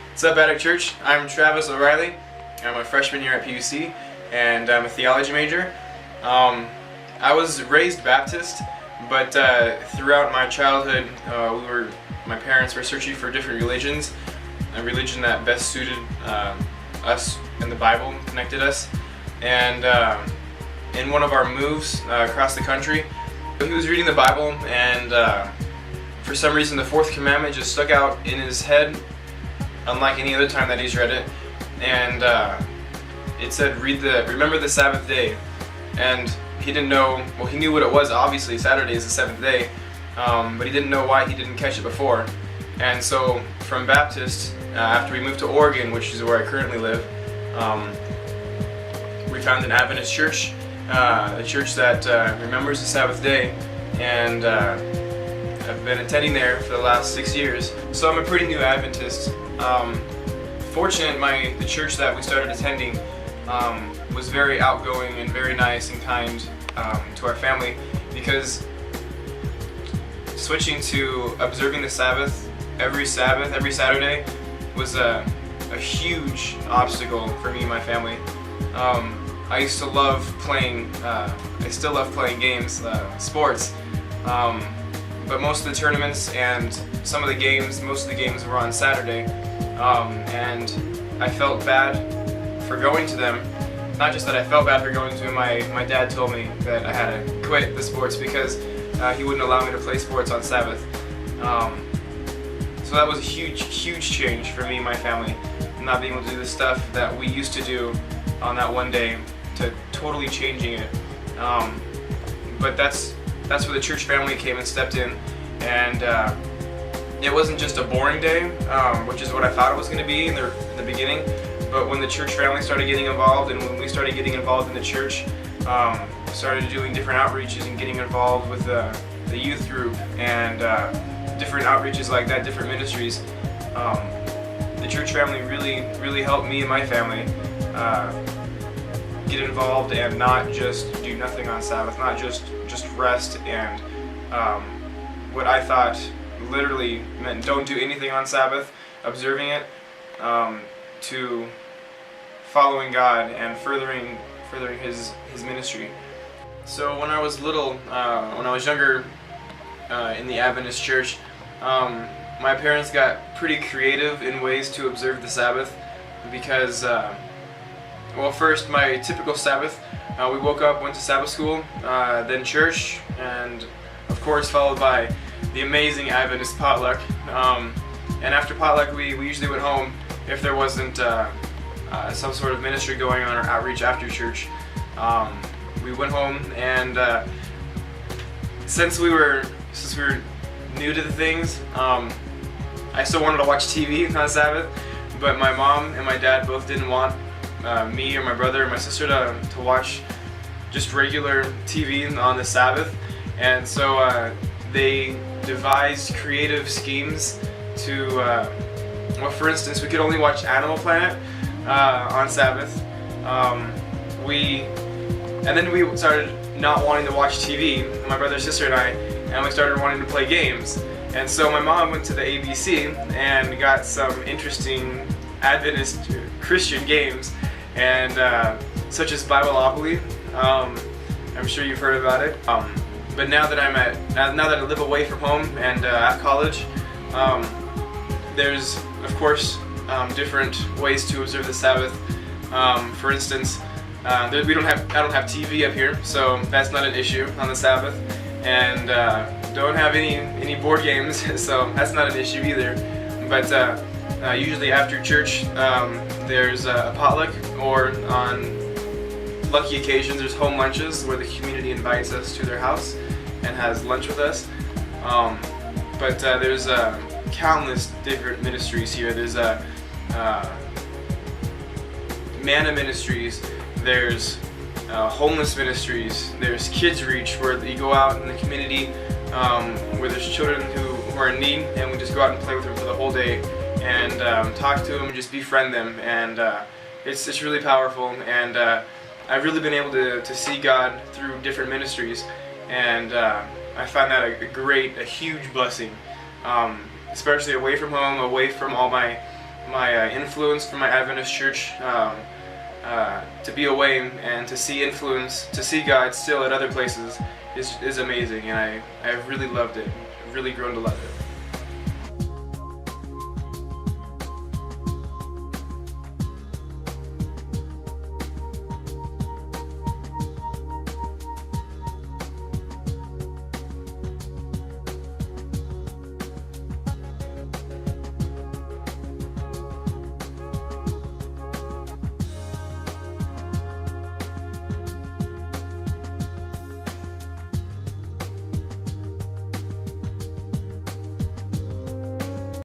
What's up, Attic Church? I'm Travis O'Reilly. I'm a freshman here at PUC, and I'm a theology major. I was raised Baptist, but throughout my childhood, my parents were searching for different religions, a religion that best suited us and the Bible, connected us. And in one of our moves across the country, he was reading the Bible, and for some reason the fourth commandment just stuck out in his head, unlike any other time that he's read it. And it said, remember the Sabbath day. And he didn't know, well, he knew what it was, obviously. Saturday is the seventh day, but he didn't know why he didn't catch it before. And so from Baptist, after we moved to Oregon, which is where I currently live, we found an Adventist church, a church that remembers the Sabbath day, and I've been attending there for the last 6 years. So I'm a pretty new Adventist. Fortunate, the church that we started attending was very outgoing and very nice and kind to our family, because switching to observing the Sabbath every Saturday was a huge obstacle for me and my family. I used to love playing, I still love playing games, sports, but most of the tournaments and most of the games were on Saturday, and I felt bad for going to them. Not just that I felt bad for going to them, my dad told me that I had to quit the sports because he wouldn't allow me to play sports on Sabbath. So that was a huge change for me and my family, not being able to do the stuff that we used to do on that one day, to totally changing it. But that's where the church family came and stepped in, and it wasn't just a boring day, which is what I thought it was going to be in the beginning. But when the church family started getting involved, and when we started getting involved in the church, started doing different outreaches and getting involved with the youth group and different outreaches like that, different ministries, the church family really helped me and my family get involved and not just do nothing on Sabbath, not just rest and what I thought literally meant don't do anything on Sabbath, observing it, to following God and furthering His ministry. So when I was little, when I was younger, in the Adventist church, my parents got pretty creative in ways to observe the Sabbath, because, well, first, my typical Sabbath, we woke up, went to Sabbath school, then church, and of course followed by the amazing Adventist potluck. And after potluck, we usually went home if there wasn't some sort of ministry going on or outreach after church. We went home, and since we were new to the things, I still wanted to watch TV on Sabbath, but my mom and my dad both didn't want me or my brother or my sister to watch just regular TV on the Sabbath, and so they devised creative schemes to, well, for instance, we could only watch Animal Planet on Sabbath. And then we started not wanting to watch TV, my brother, sister, and I, and we started wanting to play games. And so my mom went to the ABC and got some interesting Adventist Christian games, and such as Bibleopoly. I'm sure you've heard about it. But now that I live away from home and at college, there's of course different ways to observe the Sabbath. For instance, I don't have TV up here, so that's not an issue on the Sabbath, and don't have any board games, so that's not an issue either. But usually after church, there's a potluck, or on lucky occasions there's home lunches where the community invites us to their house and has lunch with us. But there's countless different ministries here. There's Manna Ministries, there's homeless ministries, there's Kids Reach, where you go out in the community where there's children who are in need, and we just go out and play with them for the whole day and talk to them and just befriend them, and it's really powerful, and I've really been able to see God through different ministries. and I find that a huge blessing, especially away from home, away from all my influence from my Adventist church. To be away and to see influence, to see God still at other places is amazing, and I've really loved it. I've really grown to love it.